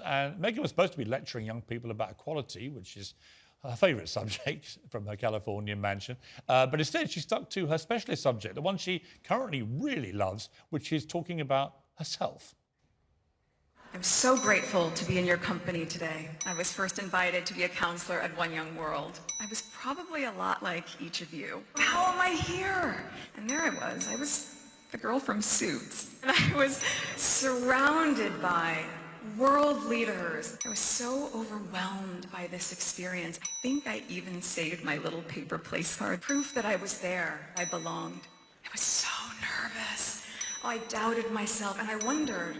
And Meghan was supposed to be lecturing young people about equality, which is her favourite subject from her Californian mansion. But instead, she stuck to her specialist subject, the one she currently really loves, which is talking about herself. I'm so grateful to be in your company today. I was first invited to be a counselor at One Young World. I was probably a lot like each of you. How am I here? And there I was the girl from Suits. And I was surrounded by world leaders. I was so overwhelmed by this experience. I think I even saved my little paper place card. Proof that I was there, I belonged. I was so nervous. I doubted myself, and I wondered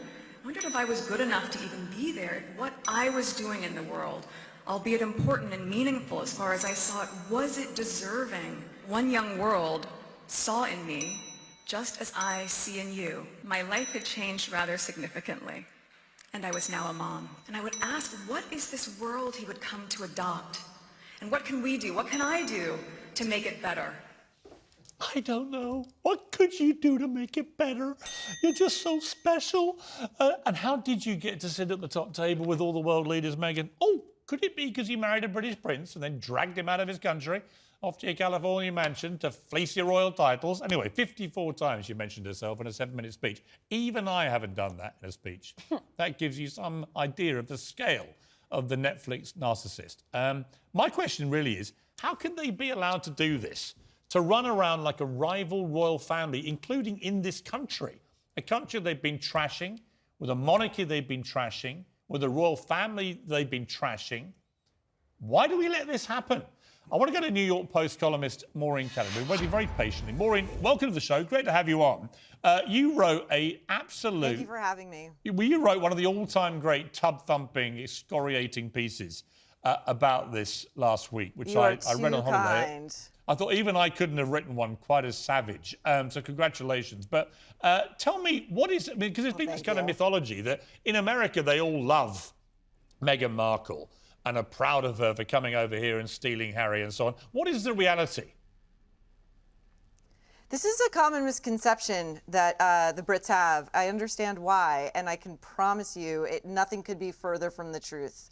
if I was good enough to even be there, if what I was doing in the world, albeit important and meaningful as far as I saw it, was it deserving? One Young World saw in me, just as I see in you. My life had changed rather significantly, and I was now a mom. And I would ask, what is this world he would come to adopt? And what can we do? What can I do to make it better? I don't know. What could you do to make it better? You're just so special. And how did you get to sit at the top table with all the world leaders, Meghan? Oh, could it be because you married a British prince and then dragged him out of his country, off to your California mansion to fleece your royal titles? Anyway, 54 times you mentioned herself in a 7-minute speech. Even I haven't done that in a speech. That gives you some idea of the scale of the Netflix narcissist. My question really is, how can they be allowed to do this? To run around like a rival royal family, including in this country, a country they've been trashing, with a monarchy they've been trashing, with a royal family they've been trashing. Why do we let this happen? I want to go to New York Post columnist Maureen Kelly. We're waiting very patiently. Maureen, welcome to the show. Great to have you on. You wrote a absolute... Thank you for having me. You wrote one of the all-time great tub-thumping, excoriating pieces about this last week, which I read on holiday. Kind. I thought even I couldn't have written one quite as savage. So congratulations. But tell me, what is it? Because there's been this kind of mythology that in America they all love Meghan Markle and are proud of her for coming over here and stealing Harry and so on. What is the reality? This is a common misconception that the Brits have. I understand why, and I can promise you nothing could be further from the truth.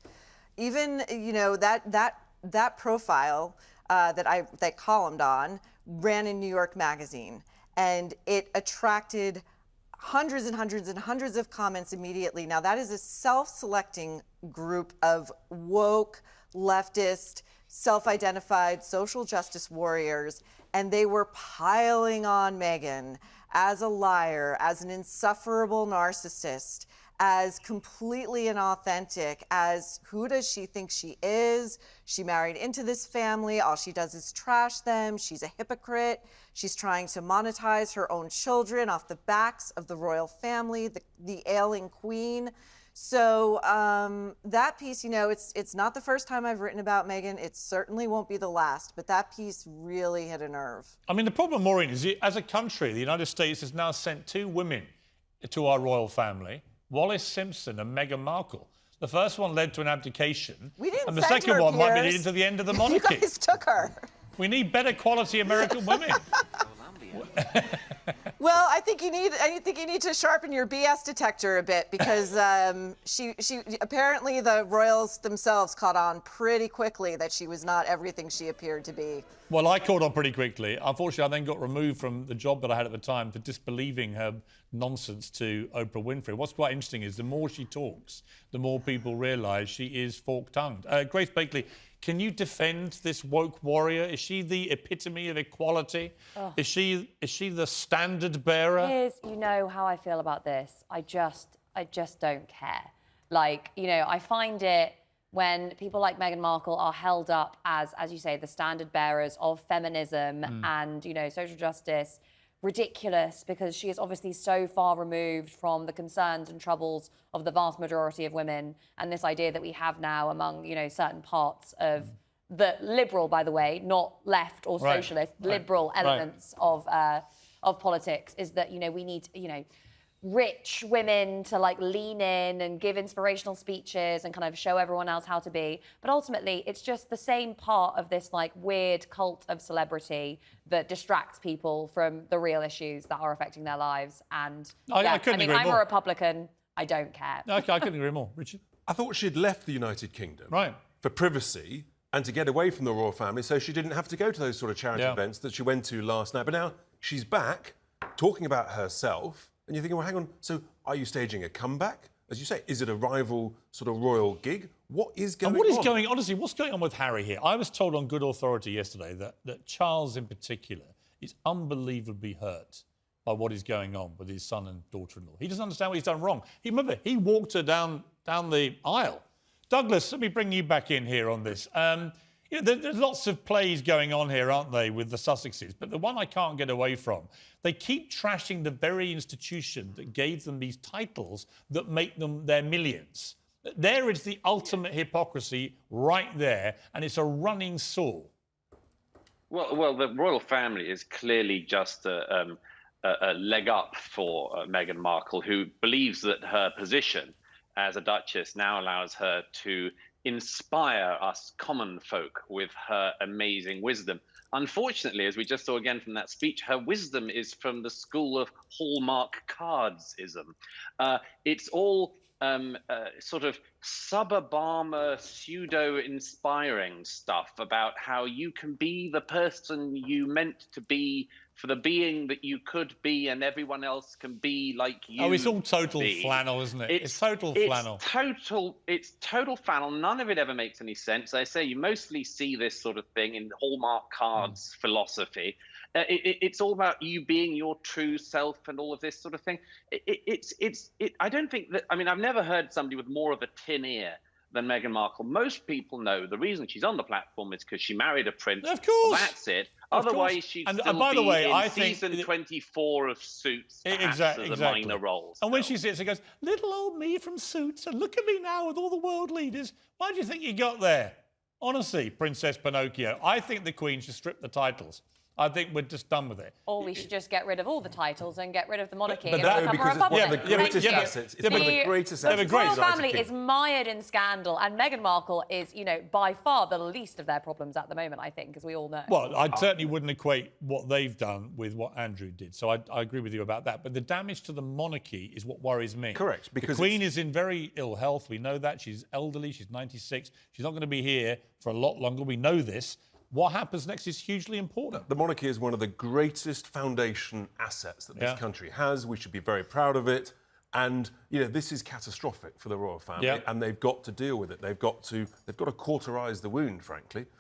Even, you know, that profile that columned on ran in New York Magazine, and it attracted hundreds and hundreds and hundreds of comments immediately. Now, that is a self-selecting group of woke, leftist, self-identified social justice warriors, and they were piling on Meghan as a liar, as an insufferable narcissist, as completely inauthentic, as who does she think she is? She married into this family. All she does is trash them. She's a hypocrite. She's trying to monetize her own children off the backs of the royal family, the ailing queen. So that piece, you know, it's not the first time I've written about Meghan. It certainly won't be the last, but that piece really hit a nerve. I mean, the problem, Maureen, is as a country, the United States has now sent 2 women to our royal family, Wallis Simpson and Meghan Markle. The first one led to an abdication. We didn't and the send second her, one might be Piers. leading to the end of the monarchy. You guys took her. We need better quality American women. Well, I think you need to sharpen your BS detector a bit, because she apparently the royals themselves caught on pretty quickly that she was not everything she appeared to be. Well, I caught on pretty quickly. Unfortunately, I then got removed from the job that I had at the time for disbelieving her nonsense to Oprah Winfrey. What's quite interesting is the more she talks, the more people realise she is fork-tongued. Grace Blakeley, can you defend this woke warrior? Is she the epitome of equality? Oh. Is she the standard bearer? Piers, you know how I feel about this. I just don't care. Like, you know, I find it when people like Meghan Markle are held up as you say, the standard bearers of feminism and, you know, social justice, ridiculous, because she is obviously so far removed from the concerns and troubles of the vast majority of women, and this idea that we have now among, you know, certain parts of the liberal, by the way, not left or socialist, liberal elements of politics, is that, you know, we need, you know, rich women to like lean in and give inspirational speeches and kind of show everyone else how to be. But ultimately, it's just the same part of this like weird cult of celebrity that distracts people from the real issues that are affecting their lives. And I couldn't agree more. I'm a Republican. I don't care. Okay, I couldn't agree more. Richard? I thought she'd left the United Kingdom for privacy and to get away from the royal family so she didn't have to go to those sort of charity events that she went to last night. But now she's back talking about herself and you're thinking, well, hang on, so are you staging a comeback? As you say, is it a rival sort of royal gig? What is going on? And what is going, honestly, what's going on with Harry here? I was told on good authority yesterday that Charles in particular is unbelievably hurt by what is going on with his son and daughter-in-law. He doesn't understand what he's done wrong. Remember, he walked her down the aisle. Douglas, let me bring you back in here on this. You know, there's lots of plays going on here, aren't they, with the Sussexes? But the one I can't get away from, they keep trashing the very institution that gave them these titles that make them their millions. There is the ultimate hypocrisy right there, and it's a running saw. Well, the royal family is clearly just a leg up for Meghan Markle, who believes that her position as a duchess now allows her to inspire us common folk with her amazing wisdom. Unfortunately, as we just saw again from that speech, her wisdom is from the school of Hallmark cardsism. It's all sort of sub-Obama, pseudo-inspiring stuff about how you can be the person you meant to be for the being that you could be, and everyone else can be like you. Oh, it's all total flannel, isn't it? It's total flannel. It's total flannel. None of it ever makes any sense. I say you mostly see this sort of thing in Hallmark cards philosophy. It's all about you being your true self and all of this sort of thing. I don't think that, I mean, I've never heard somebody with more of a tin ear than Meghan Markle. Most people know the reason she's on the platform is because she married a prince. Of course. Well, that's it. Otherwise, she'd still by the be way, in I season think 24 of Suits, perhaps, as a minor role. And when she sits and goes, little old me from Suits, and look at me now with all the world leaders. Why do you think you got there? Honestly, Princess Pinocchio, I think the Queen should strip the titles. I think we're just done with it. Or we should just get rid of all the titles and get rid of the monarchy But and that- become a because it's one of republic. the greatest Thank you. assets. It's one of the greatest assets. The royal family is mired in scandal, and Meghan Markle is, you know, by far the least of their problems at the moment, I think, as we all know. Well, I certainly wouldn't equate what they've done with what Andrew did. So I agree with you about that. But the damage to the monarchy is what worries me. Correct, because the Queen is in very ill health. We know that. She's elderly. She's 96. She's not going to be here for a lot longer. We know this. What happens next is hugely important. The monarchy is one of the greatest foundation assets that this country has. We should be very proud of it. And, you know, this is catastrophic for the royal family, and they've got to deal with it. They've got to cauterize the wound, frankly.